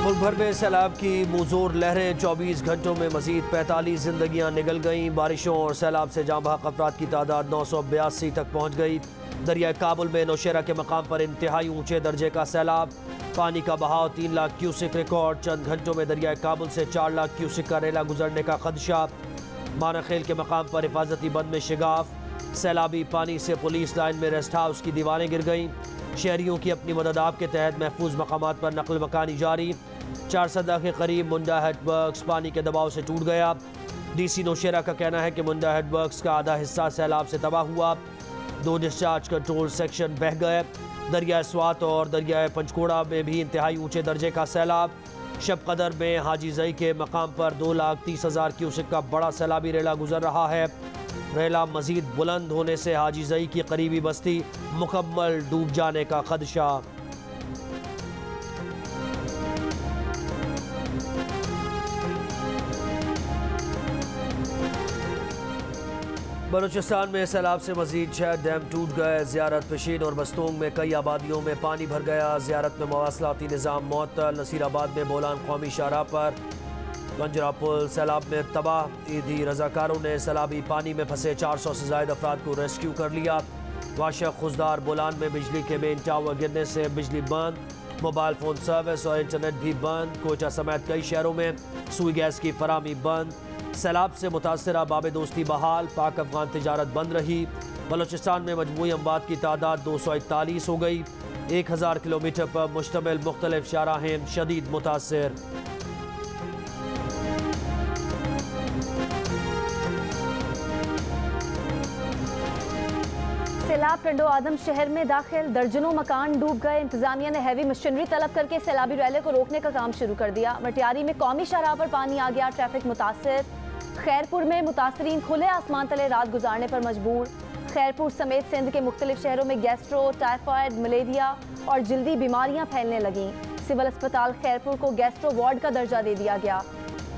मुल्क भर में सैलाब की मुजोर लहरें, 24 घंटों में मजीद 45 जिंदगियां निगल गईं। बारिशों और सैलाब से जाँ बहक अफराद की तादाद 982 तक पहुँच गई। दरिया काबुल में नौशेरा के मकाम पर इंतहाई ऊंचे दर्जे का सैलाब, पानी का बहाव 3 लाख क्यूसिक रिकॉर्ड। चंद घंटों में दरिया काबुल से 4 लाख क्यूसिक का रेला गुजरने का खदशा। मानाखेल के मकाम पर हिफाजती बंद में शिगाफ, सैलाबी पानी से पुलिस लाइन में रेस्ट हाउस की दीवारें गिर गईं। शहरियों की अपनी मदद आप के तहत महफूज मकामात पर नकल मकानी जारी। 4 सदा के करीब मुंडा हेडवर्क्स पानी के दबाव से टूट गया। DC नौशेरा का कहना है कि मुंडा हेडवर्क्स का आधा हिस्सा सैलाब से तबाह हुआ। 2 डिस्चार्ज कंट्रोल सेक्शन बह गए। दरिया स्वात और दरिया पंचकोड़ा में भी इंतहाई ऊंचे दर्जे का सैलाब। शब कदर में हाजी जई के मकाम पर 2,30,000 क्यूसिक का बड़ा सैलाबी रेला गुजर रहा है। रेला मजीद बुलंद होने से हाजी जई की करीबी बस्ती मुकम्मल डूब जाने का खदशा। बलूचिस्तान में सैलाब से मजीद 6 डैम टूट गए। ज़ियारत पेशीन और बस्तोंग में कई आबादियों में पानी भर गया। ज़ियारत में मवासलाती निज़ाम मुअत्तल। नसीराबाद में बोलान कौमी शाहराह पर पंजरा पुल सैलाब में तबाह। ईदी रजाकारों ने सैलाबी पानी में फंसे 400 से ज़ायद अफराद को रेस्क्यू कर लिया। वाशा खुजदार बोलान में बिजली के मेन टावर गिरने से बिजली बंद, मोबाइल फ़ोन सर्विस और इंटरनेट भी बंद। कोयटा समेत कई शहरों में सुई गैस की फराहमी बंद। सैलाब से मुतासरा बाब दोस्ती बहाल, पाक अफगान तिजारत बंद रही। बलूचिस्तान में मजमूई अमवात की तादाद 241 हो गई। 1000 किलोमीटर पर मुश्तमिल मुख्तलिफ शाहराहें शदीद मुतासर। सैलाब टंडो आदम शहर में दाखिल, दर्जनों मकान डूब गए। इंतजामिया ने हैवी मशीनरी तलब करके सैलाबी रैले को रोकने का काम शुरू कर दिया। मटियारी में कौमी शाहराह पर पानी आ गया, ट्रैफिक मुतासर। खैरपुर में मुतासरीन खुले आसमान तले रात गुजारने पर मजबूर। खैरपुर समेत सिंध के मुख्तलिफ शहरों में गैस्ट्रो, टाइफाइड, मलेरिया और जल्दी बीमारियां फैलने लगीं। सिविल अस्पताल खैरपुर को गैस्ट्रो वार्ड का दर्जा दे दिया गया।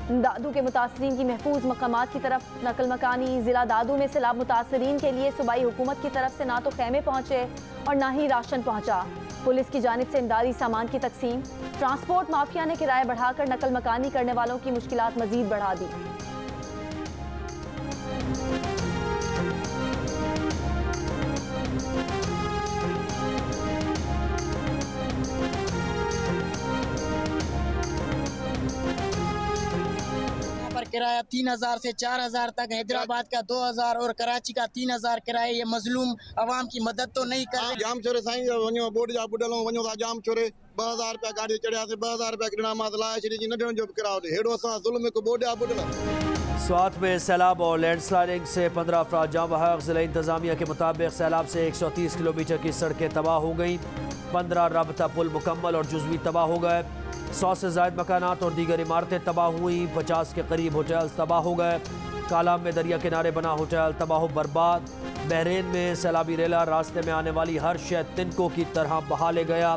दादू के मुतासरीन की महफूज मकामात की तरफ नकल मकानी। जिला दादू में सैलाब मुतासरीन के लिए सूबाई हुकूमत की तरफ से ना तो खैमे पहुँचे और ना ही राशन पहुँचा। पुलिस की जानिब से इमदादी सामान की तकसीम। ट्रांसपोर्ट माफिया ने किराया बढ़ाकर नकल मकानी करने वालों की मुश्किलात मजीद बढ़ा दी। किराया 3000 से 4000 तक, हैदराबाद का 2000 और कराची का 3000 किराया। ये मजलूम अवाम की मदद तो नहीं कर रहे। जाम छोरे साईं वञो बोर्ड जा बुडलो वञो था जाम छोरे 2000 रुपया गाड़ी चढ़ियासीं 2000 रुपया किराया मां लाए छॾी न ॾियण जो बि किरायो ॾे। हेॾो असां ज़ुल्म हिकु बोर्ड जा बुडला। स्वात में सैलाब और लैंडस्लाइडिंग से 15 अफराद जाँ बहक। ज़िला इंतजामिया के मुताबिक सैलाब से 130 किलोमीटर की सड़कें तबाह हो गई। 15 राबता पुल मुकम्मल और जुज़वी तबाह हो गए। 100 से ज़ायद मकानात और दीगर इमारतें तबाह हुई। 50 के करीब होटल्स तबाह हो गए। कालाम में दरिया किनारे बना होटल तबाह बर्बाद। बहरीन में सैलाबी रेला रास्ते में आने वाली हर शय तिनकों की तरह बहा ले गया।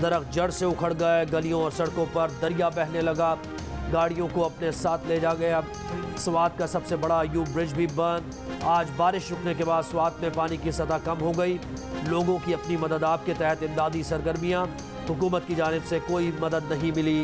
दरख्त जड़ से उखड़ गए। गलियों और सड़कों पर दरिया बहने लगा। गाड़ियों को अपने साथ ले जा गया। स्वात का सबसे बड़ा यूब ब्रिज भी बंद। आज बारिश रुकने के बाद स्वात में पानी की सतह कम हो गई। लोगों की अपनी मदद आप के तहत इमदादी सरगर्मियाँ, हुकूमत की जानिब से कोई मदद नहीं मिली।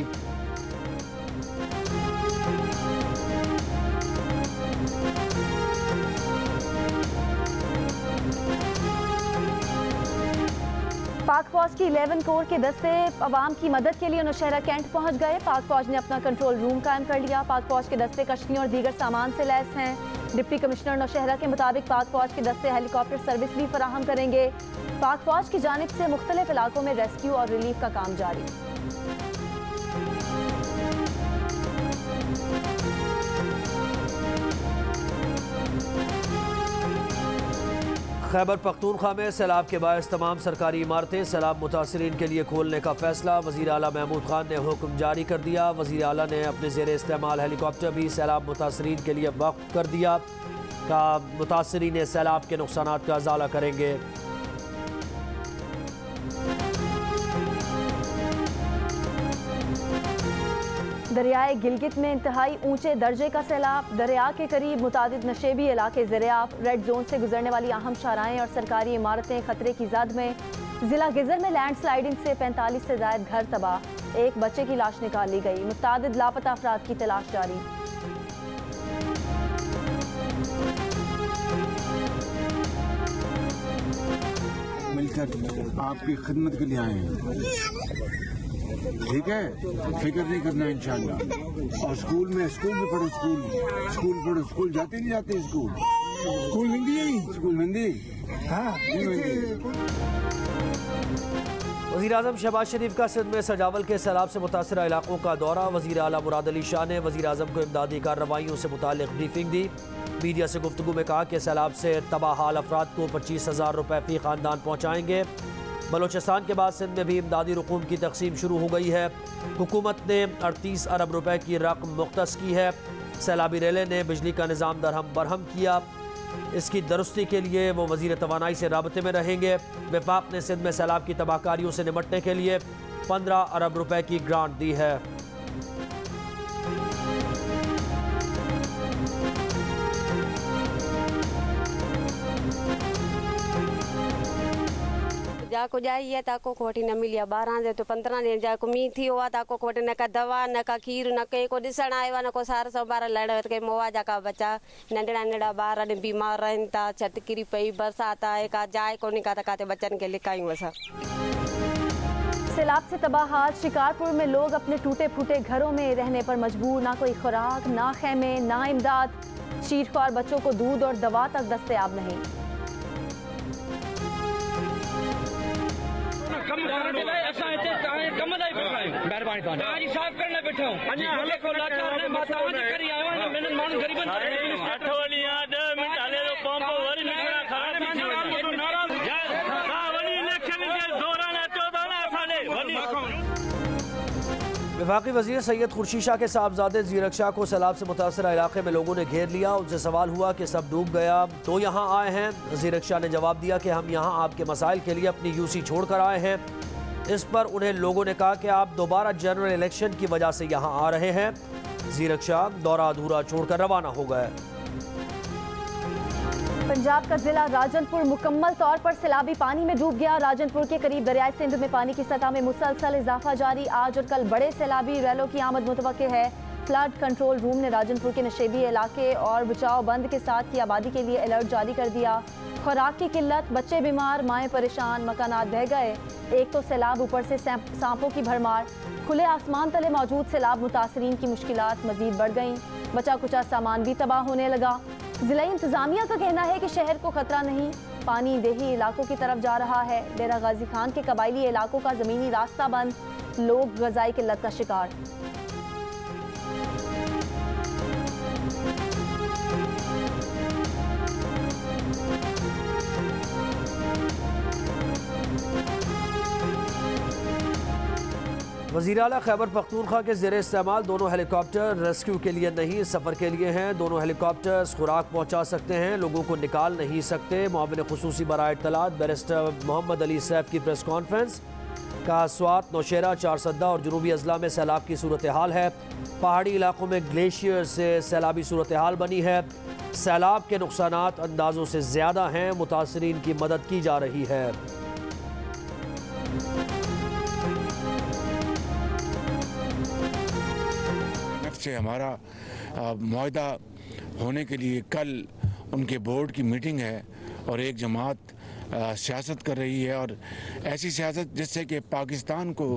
पाक फौज की 11 कोर के दस्ते अवाम की मदद के लिए नौशहरा कैंट पहुंच गए। पाक फौज ने अपना कंट्रोल रूम कायम कर लिया। पाक फौज के दस्ते कश्तियों और दीगर सामान से लैस हैं। डिप्टी कमिश्नर नौशहरा के मुताबिक पाक फौज के दस्ते हेलीकॉप्टर सर्विस भी फराहम करेंगे। पाक फौज की जानिब से मुख्तलिफ इलाकों में रेस्क्यू और रिलीफ का काम जारी। खैबर पख्तूनख्वा में सैलाब के बायस तमाम सरकारी इमारतें सैलाब मुतासरीन के लिए खोलने का फैसला। वज़ीर आला महमूद खान ने हुक्म जारी कर दिया। वज़ीर आला ने अपने ज़ेर इस्तेमाल हेलीकॉप्टर भी सैलाब मुतासरीन के लिए वक्फ कर दिया। का मुतासरीन सैलाब के नुकसानात का इजाला करेंगे। दरियाए गिलगित में इंतहाई ऊंचे दर्जे का सैलाब। दरिया के करीब मुतादिद नशेबी इलाके ज़ेर-ए-आब। रेड जोन से गुजरने वाली अहम शाहराहें और सरकारी इमारतें खतरे की जद में। जिला गिजर में लैंड स्लाइडिंग से 45 से ज़ायद घर तबाह। एक बच्चे की लाश निकाल ली गई। मुतादिद लापता अफराद की तलाश जारी। मिलकर आपकी खिदमत के लिए आए हैं, ठीक है, फिक्र नहीं करना इंशाल्लाह। और स्कूल में पढ़ो, स्कूल पढ़ो, स्कूल जाते नहीं जाते, स्कूल हिंदी है, स्कूल हिंदी, हाँ वज़ीर-ए-आज़म शहबाज शरीफ का सिंध में सजावल के सैलाब से मुतासरा इलाकों का दौरा। वज़ीर आला मुराद अली शाह ने वज़ीर-ए-आज़म को इमदादी कार्रवाइयों से मुताल्लिक़ ब्रीफिंग दी। मीडिया से गुफ्तगू में कहा कि सैलाब से तबाह हाल अफराद को 25,000 रुपये फ़ी ख़ानदान पहुँचाएँगे। बलोचिस्तान के बाद सिंध में भी इमदादी रकूम की तकसीम शुरू हो गई है। हुकूमत ने 38 अरब रुपए की रकम मुख्तस की है। सैलाबी रेले ने बिजली का निज़ाम दरहम बरहम किया। इसकी दुरुस्ती के लिए वो वज़ीर तवानाई से राबते में रहेंगे। वफाक ने सिंध में सैलाब की तबाहकारियों से निपटने के लिए 15 अरब रुपए की ग्रांट दी है। जाको जाइए ताको खोटी न मिलिया 12 दे तो 15 दिन जाको मी थी हुआ ताको खोटे न का दवा न का खीर न के को दिसण आयो न को सार सब बार लड़ के मोवा जाका बच्चा नंडड़ा नंडड़ा बार ने बीमार रहन ता छटकिरी पई बरसात आए का जाए को निका तकाते बच्चन के लिकाई वसा। सैलाब से तबाह हाल शिकारपुर में लोग अपने टूटे फूटे घरों में रहने पर मजबूर। ना कोई खुराक, ना खेमे, ना इमदाद। चीरख्वार बच्चों को दूध और दवा तक दस्तयाब नहीं। वफाकी वज़ीर सैयद खुर्शीद शाह के साहबजादे ज़ीरक शाह को सैलाब से मुतासरा इलाके में लोगों ने घेर लिया। उनसे सवाल हुआ कि सब डूब गया तो यहाँ आए हैं। ज़ीरक शाह ने जवाब दिया कि हम यहाँ आपके मसाइल के लिए अपनी यूसी छोड़ कर आए हैं। इस पर उन्हें लोगों ने कहा कि आप दोबारा जनरल इलेक्शन की वजह से यहाँ आ रहे हैं। ज़ीरक शाह दौरा अधूरा छोड़कर रवाना हो गए। पंजाब का जिला राजनपुर मुकम्मल तौर पर सैलाबी पानी में डूब गया। राजनपुर के करीब दरियाए सिंध में पानी की सतह में मुसलसल इजाफा जारी। आज और कल बड़े सैलाबी रैलों की आमद मुतवक्के है। फ्लड कंट्रोल रूम ने राजनपुर के नशेबी इलाके और बचाव बंद के साथ की आबादी के लिए अलर्ट जारी कर दिया। खुराक की किल्लत, बच्चे बीमार, माएँ परेशान, मकानात बह गए। एक तो सैलाब, ऊपर से सांपों की भरमार। खुले आसमान तले मौजूद सैलाब मुतासरीन की मुश्किलात मजीद बढ़ गईं। बचा कुचा सामान भी तबाह होने लगा। जिला इंतजामिया का कहना है कि शहर को खतरा नहीं, पानी देही इलाकों की तरफ जा रहा है। डेरा गाजी खान के कबायली इलाकों का जमीनी रास्ता बंद, लोग गजाई किल्लत का शिकार। वज़ीर आला खैबर पख्तूनख्वा के ज़ेरे इस्तेमाल दोनों हेलीकॉप्टर रेस्क्यू के लिए नहीं, सफ़र के लिए हैं। दोनों हेलीकॉप्टर्स खुराक पहुँचा सकते हैं, लोगों को निकाल नहीं सकते। मुआविन खुसूसी बराए इत्तलात बैरिस्टर मोहम्मद अली सैफ की प्रेस कॉन्फ्रेंस। कहा स्वात, नौशेरा, चारसद्दा और जनूबी अजला में सैलाब की सूरत हाल है। पहाड़ी इलाकों में ग्लेशियर से सैलाबी सूरत हाल बनी है। सैलाब के नुकसानात अंदाज़ों से ज़्यादा हैं, मुतासरीन की मदद की जा रही है। से हमारा मुआहदा होने के लिए कल उनके बोर्ड की मीटिंग है और एक जमात सियासत कर रही है, और ऐसी सियासत जिससे कि पाकिस्तान को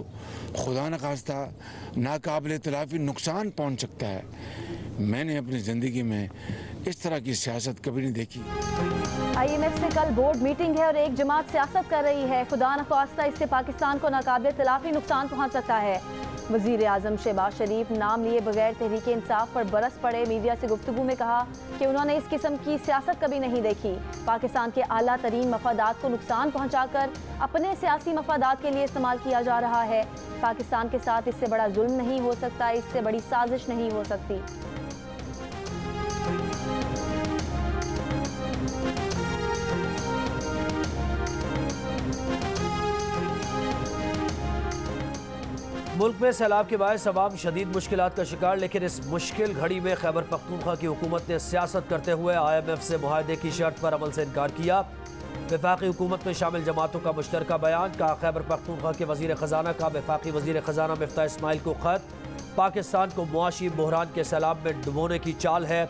खुदा न खास्ता नाकाबिल तलाफी नुकसान पहुंच सकता है। मैंने अपनी ज़िंदगी में इस तरह की सियासत कभी नहीं देखी। IMF से कल बोर्ड मीटिंग है और एक जमात सियासत कर रही है। खुदा न खास्ता इससे पाकिस्तान को नाकाबिल तलाफी नुकसान पहुंच सकता है। वज़ीर आज़म शहबाज शरीफ नाम लिए बगैर तहरीक इंसाफ पर बरस पड़े। मीडिया से गुफ्तगू में कहा कि उन्होंने इस किस्म की सियासत कभी नहीं देखी। पाकिस्तान के आला तरीन मफादात को नुकसान पहुँचाकर अपने सियासी मफादात के लिए इस्तेमाल किया जा रहा है। पाकिस्तान के साथ इससे बड़ा जुल्म नहीं हो सकता, इससे बड़ी साजिश नहीं हो सकती। मुल्क में सैलाब के बायस अवाम शदीद मुश्किलात का शिकार, लेकिन इस मुश्किल घड़ी में खैबर पख्तूनख्वा की हुकूमत ने सियासत करते हुए IMF से मुआहदे की शर्त पर अमल से इनकार किया। वफाकी हुकूमत में शामिल जमातों का मुश्तरका बयान। कहा खैबर पख्तूनख्वा के वजीर ख़जाना का वफाकी वजीर ख़जाना मिफ्ताह इस्माइल को ख़त। पाकिस्तान को मुआशी बहरान के सैलाब में डुबोने की चाल है।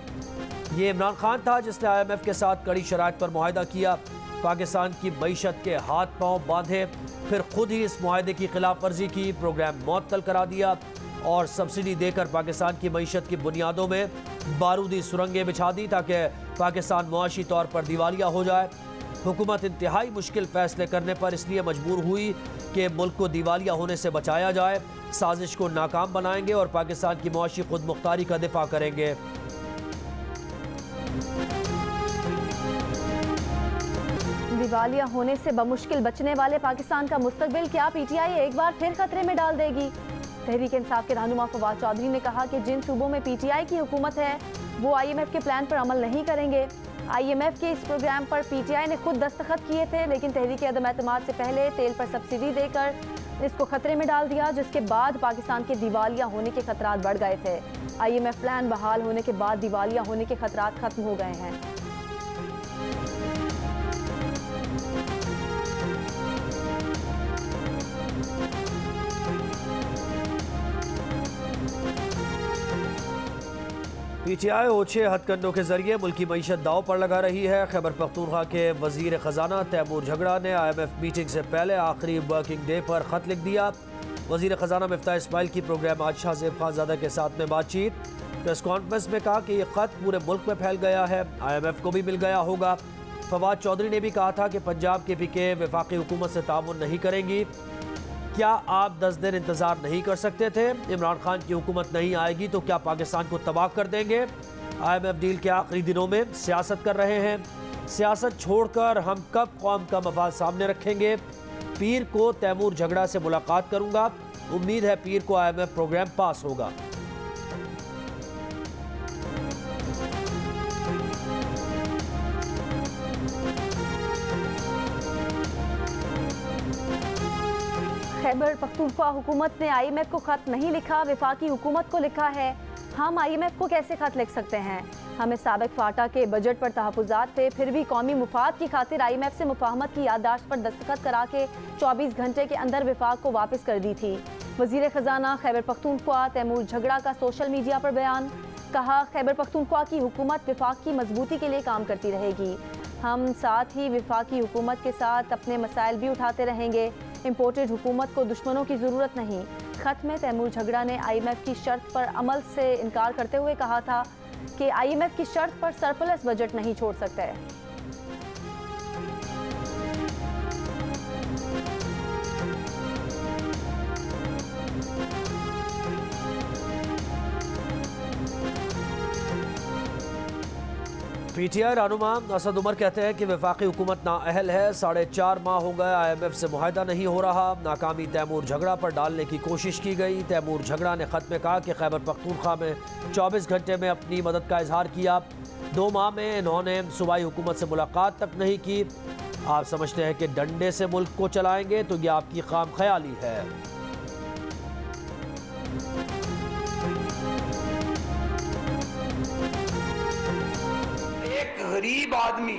ये इमरान खान था जिसने IMF के साथ कड़ी शराइत पर मुआहदा किया, पाकिस्तान की मईशत के हाथ पांव बांधे, फिर खुद ही इस मुआहदे की खिलाफ वर्जी की, प्रोग्राम मुअत्तल करा दिया और सब्सिडी देकर पाकिस्तान की मईशत की बुनियादों में बारूदी सुरंगें बिछा दी ताकि पाकिस्तान मुआशी तौर पर दिवालिया हो जाए। हुकूमत इंतहाई मुश्किल फैसले करने पर इसलिए मजबूर हुई कि मुल्क को दिवालिया होने से बचाया जाए। साजिश को नाकाम बनाएंगे और पाकिस्तान की मुआशी खुद मुख्तारी का दिफा करेंगे। दिवालिया होने से बमुश्किल बचने वाले पाकिस्तान का मुस्तकबिल क्या PTI एक बार फिर खतरे में डाल देगी? तहरीक इंसाफ के रहनुमा फवाद चौधरी ने कहा कि जिन सूबों में PTI की हुकूमत है वो IMF के प्लान पर अमल नहीं करेंगे। IMF के इस प्रोग्राम पर PTI ने खुद दस्तखत किए थे, लेकिन तहरीक अदम एतमाद से पहले तेल पर सब्सिडी देकर इसको खतरे में डाल दिया, जिसके बाद पाकिस्तान के दिवालिया होने के खतरात बढ़ गए थे। IMF प्लान बहाल होने के बाद दिवालिया होने के खतरात खत्म हो गए हैं। PTI ओछे हथकंडों के जरिए मुल्की मईशत दाव पर लगा रही है। खैबर पख्तूनख्वा के वजीर ख़जाना तैमूर झगड़ा ने IMF मीटिंग से पहले आखिरी वर्किंग डे पर ख़त लिख दिया। वजीर ख़जाना मिफ्ताह इस्माइल की प्रोग्राम आज शाहज़ेब खानज़ादा के साथ में बातचीत। प्रेस कॉन्फ्रेंस में कहा कि ये ख़त पूरे मुल्क में फैल गया है, IMF को भी मिल गया होगा। फवाद चौधरी ने भी कहा था कि पंजाब के PK वफाकी हुकूमत से ताउन नहीं करेंगी। क्या आप 10 दिन इंतजार नहीं कर सकते थे? इमरान खान की हुकूमत नहीं आएगी तो क्या पाकिस्तान को तबाह कर देंगे? IMF डील के आखिरी दिनों में सियासत कर रहे हैं। सियासत छोड़कर हम कब कौम का मफाद सामने रखेंगे? पीर को तैमूर झगड़ा से मुलाकात करूंगा, उम्मीद है पीर को IMF प्रोग्राम पास होगा। खैबर पख्तूनख्वा हुकूमत ने IMF को खत नहीं लिखा, वफाकी हुकूमत को लिखा है। हम IMF को कैसे खत लिख सकते हैं? हमें साबिक फाटा के बजट पर तहफ़्फ़ुज़ात थे, फिर भी कौमी मुफाद की खातिर IMF से मुफाहमत की याददाश्त पर दस्तखत करा के 24 घंटे के अंदर वफाक को वापस कर दी थी। वज़ीर ख़जाना खैबर पख्तूनख्वा तैमूर झगड़ा का सोशल मीडिया पर बयान। कहा खैबर पख्तूनख्वा की हुकूमत वफाक की मजबूती के लिए काम करती रहेगी। हम साथ ही वफाकी हुकूमत के साथ अपने मसाइल भी उठाते रहेंगे। इम्पोर्टेड हुकूमत को दुश्मनों की ज़रूरत नहीं। खत में तैमूर झगड़ा ने IMF की शर्त पर अमल से इनकार करते हुए कहा था कि IMF की शर्त पर सरप्लस बजट नहीं छोड़ सकते। PTI रहनुमा असद उमर कहते हैं कि वफाकी हुकूमत नाअहल है। 4.5 माह हो गए IMF से मुआहदा नहीं हो रहा। नाकामी तैमूर झगड़ा पर डालने की कोशिश की गई। तैमूर झगड़ा ने खत में कहा कि खैबर पख्तूनख्वा में 24 घंटे में अपनी मदद का इजहार किया। 2 माह में इन्होंने सूबाई हुकूमत से मुलाकात तक नहीं की। आप समझते हैं कि डंडे से मुल्क को चलाएंगे तो यह आपकी खाम ख्याली है। गरीब आदमी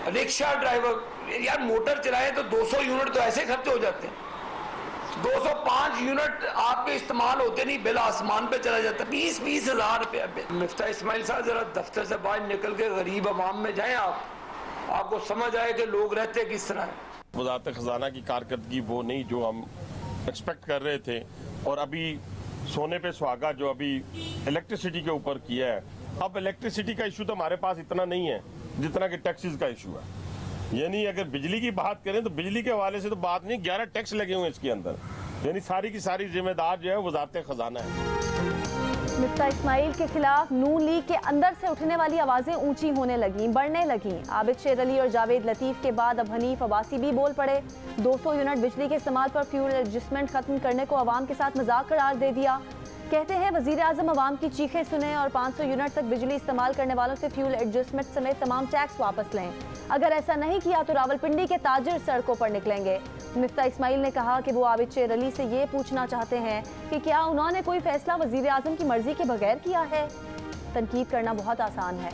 रिक्शा ड्राइवर यार मोटर चलाए तो 200 यूनिट तो ऐसे खर्च हो जाते हैं। 205 यूनिट आपके इस्तेमाल होते नहीं, बिल आसमान पे चला जाता है। 20-20 हज़ार रुपया। मिफ्ताह इस्माइल साहब जरा दफ्तर से बाहर निकल के गरीब आवाम में जाएं, आपको समझ आए कि लोग रहते किस तरह है। वज़ारत ख़ज़ाना की कारकर्दगी वो नहीं जो हम एक्सपेक्ट कर रहे थे। और अभी सोने पे सुहागा जो अभी इलेक्ट्रिसिटी के ऊपर किया है, अब इलेक्ट्रिसिटी का इशू तो हमारे पास इतना नहीं है जितना कि टैक्सेस का इशू है। यानी अगर बिजली की बात करें तो बिजली के हवाले से तो बात नहीं, 11 टैक्स लगे हुए हैं इसके अंदर। यानी सारी की सारी जिम्मेदार जो है वज़ारत ख़ज़ाना है। मिफ्ताह इस्माइल के खिलाफ नून लीग के अंदर से उठने वाली आवाजें ऊंची होने लगीं, बढ़ने लगीं। आबिद शेर अली और जावेद लतीफ के बाद अब हनीफ अब्बासी भी बोल पड़े। 200 यूनिट बिजली के इस्तेमाल पर फ्यूल एडजस्टमेंट खत्म करने को अवाम के साथ मजाक करार दे दिया। कहते हैं वजीर आजम अवाम की चीखें सुने और 500 यूनिट तक बिजली इस्तेमाल करने वालों से फ्यूल एडजस्टमेंट समेत तमाम टैक्स वापस लें। अगर ऐसा नहीं किया तो रावलपिंडी के ताजिर सड़कों पर निकलेंगे। मिफ्ताह इस्माइल ने कहा कि वो आबिद शेर अली से ये पूछना चाहते हैं कि क्या उन्होंने कोई फैसला वजीर आजम की मर्जी के बगैर किया है। तनकीद करना बहुत आसान है।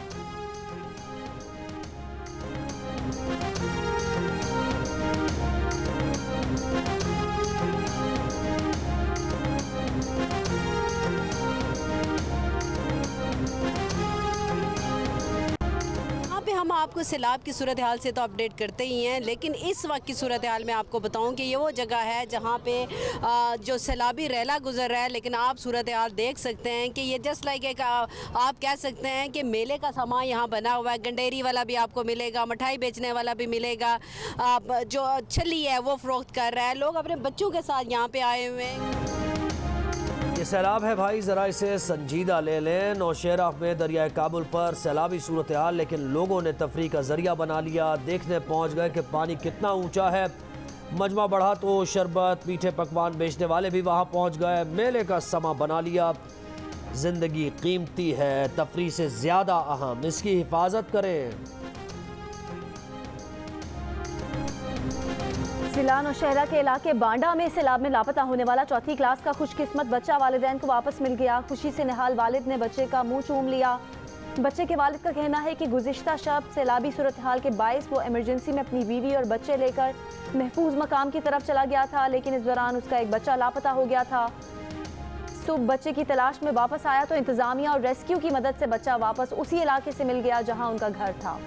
आपको सैलाब की सूरत हाल से तो अपडेट करते ही हैं, लेकिन इस वक्त की सूरत हाल में आपको बताऊं कि ये वो जगह है जहाँ पे जो सैलाबी रैला गुजर रहा है, लेकिन आप सूरत हाल देख सकते हैं कि ये जस्ट लाइक एक आप कह सकते हैं कि मेले का सामान यहाँ बना हुआ है। गंडेरी वाला भी आपको मिलेगा, मिठाई बेचने वाला भी मिलेगा, जो छली है वो फरोख्त कर रहा है, लोग अपने बच्चों के साथ यहाँ पे आए हुए हैं। ये सैलाब है भाई, ज़रा इसे संजीदा ले लें। नौशेरा में दरियाए काबुल पर सैलाबी सूरत हाल, लेकिन लोगों ने तफरीह का जरिया बना लिया। देखने पहुँच गए कि पानी कितना ऊंचा है। मजमा बढ़ा तो शरबत मीठे पकवान बेचने वाले भी वहाँ पहुँच गए। मेले का समा बना लिया। ज़िंदगी कीमती है, तफरीह से ज़्यादा अहम, इसकी हिफाजत करें। जिला नौशहरा के इलाके बांडा में सैलाब में लापता होने वाला चौथी क्लास का खुशकिस्मत बच्चा वालिदैन को वापस मिल गया। खुशी से निहाल वालिद ने बच्चे का मुंह चूम लिया। बच्चे के वालिद का कहना है कि गुज़िश्ता शब सैलाबी सूरत हाल के बायस वो इमरजेंसी में अपनी बीवी और बच्चे लेकर महफूज मकाम की तरफ चला गया था, लेकिन इस दौरान उसका एक बच्चा लापता हो गया था। सुबह बच्चे की तलाश में वापस आया तो इंतजामिया और रेस्क्यू की मदद से बच्चा वापस उसी इलाके से मिल गया जहाँ उनका घर था।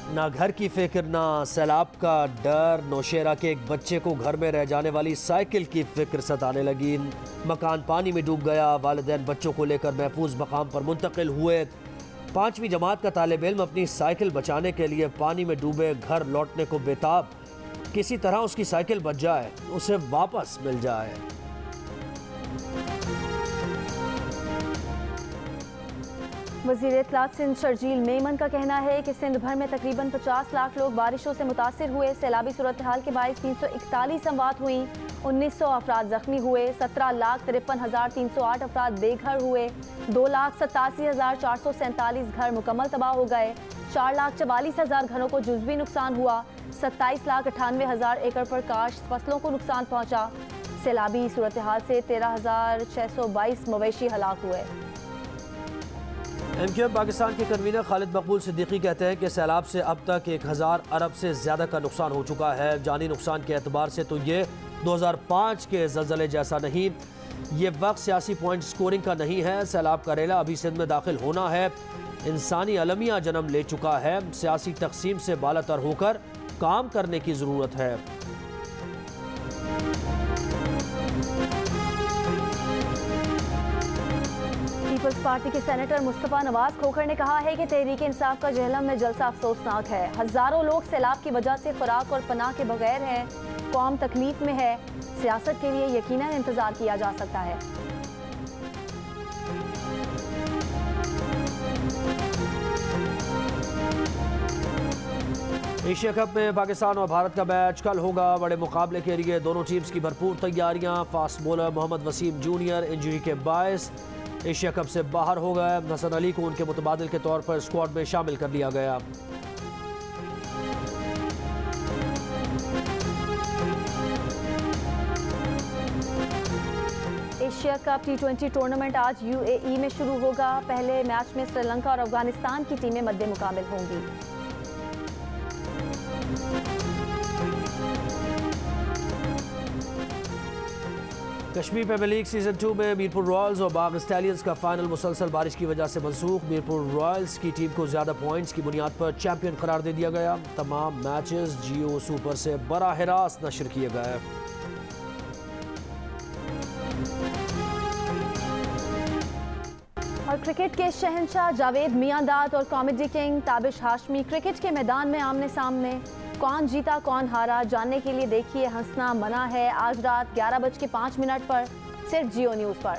ना घर की फिक्र, ना सैलाब का डर। नौशेरा के एक बच्चे को घर में रह जाने वाली साइकिल की फिक्र सताने लगी। मकान पानी में डूब गया। वालिदैन बच्चों को लेकर महफूज मकाम पर मुंतकिल हुए। 5वीं जमात का तालिब इल्म अपनी साइकिल बचाने के लिए पानी में डूबे घर लौटने को बेताब। किसी तरह उसकी साइकिल बच जाए, उसे वापस मिल जाए। वज़ीर इत्तलात सिंध शर्जील मेमन का कहना है कि सिंध भर में तकरीबन 50 लाख लोग बारिशों से मुतासिर हुए। सैलाबी सूरत हाल के बायस 341 अमवात हुई, 1900 अफराद जख्मी हुए, 17,53,308 अफराद बेघर हुए, 2,87,447 घर मुकम्मल तबाह हो गए, 4,44,000 घरों को जुज़वी नुकसान हुआ, 27,98,000 एकड़ पर काश्त फसलों को नुकसान पहुँचा। सैलाबी सूरत हाल से 13,622 मवेशी हलाक हुए। MQM पाकिस्तान के कन्वीनर खालिद मकबूल सिद्दीकी कहते हैं कि सैलाब से अब तक 1000 अरब से ज़्यादा का नुकसान हो चुका है। जानी नुकसान के एतबार से तो ये 2005 के ज़लज़ले जैसा नहीं। ये वक्त सियासी पॉइंट स्कोरिंग का नहीं है। सैलाब का रेला अभी सिंध में दाखिल होना है। इंसानी अलमिया जन्म ले चुका है। सियासी तकसीम से बालातर होकर काम करने की ज़रूरत है। पीपल्स पार्टी के सेनेटर मुस्तफ़ा नवाज खोखर ने कहा है कि तहरीक इंसाफ का जहलम में जलसा अफसोसनाक है। हजारों लोग सैलाब की वजह से खुराक और पनाह के बगैर हैं। कौम तकलीफ में है। सियासत के लिए यकीनन इंतजार किया जा सकता है। एशिया कप में पाकिस्तान और भारत का मैच कल होगा। बड़े मुकाबले के लिए दोनों टीम्स की भरपूर तैयारियां। Fast bowler Mohammad Wasim junior injury के बायस एशिया कप से बाहर हो गए। हसन अली को उनके मुतबादिल के तौर पर स्क्वाड में शामिल कर लिया गया। एशिया कप T20 टूर्नामेंट आज UAE में शुरू होगा। पहले मैच में श्रीलंका और अफगानिस्तान की टीमें मद्दे मुकाबिल होंगी। कश्मीर प्रीमियर लीग सीजन 2 में मीरपुर रॉयल्स और बाग स्टैलियंस का फाइनल मुसलसल बारिश की वजह से मनसूख। मीरपुर रॉयल्स की टीम को ज्यादा पॉइंट्स की बुनियाद पर चैंपियन करार दे दिया गया। तमाम मैचेस जियो सुपर से बराह रास्त नशर किए गए। और क्रिकेट के शहंशाह जावेद मियांदाद और comedy king Tabish Hashmi cricket के मैदान में आमने सामने। कौन जीता कौन हारा जानने के लिए देखिए हंसना मना है आज रात 11:05 पर सिर्फ जियो न्यूज़ पर।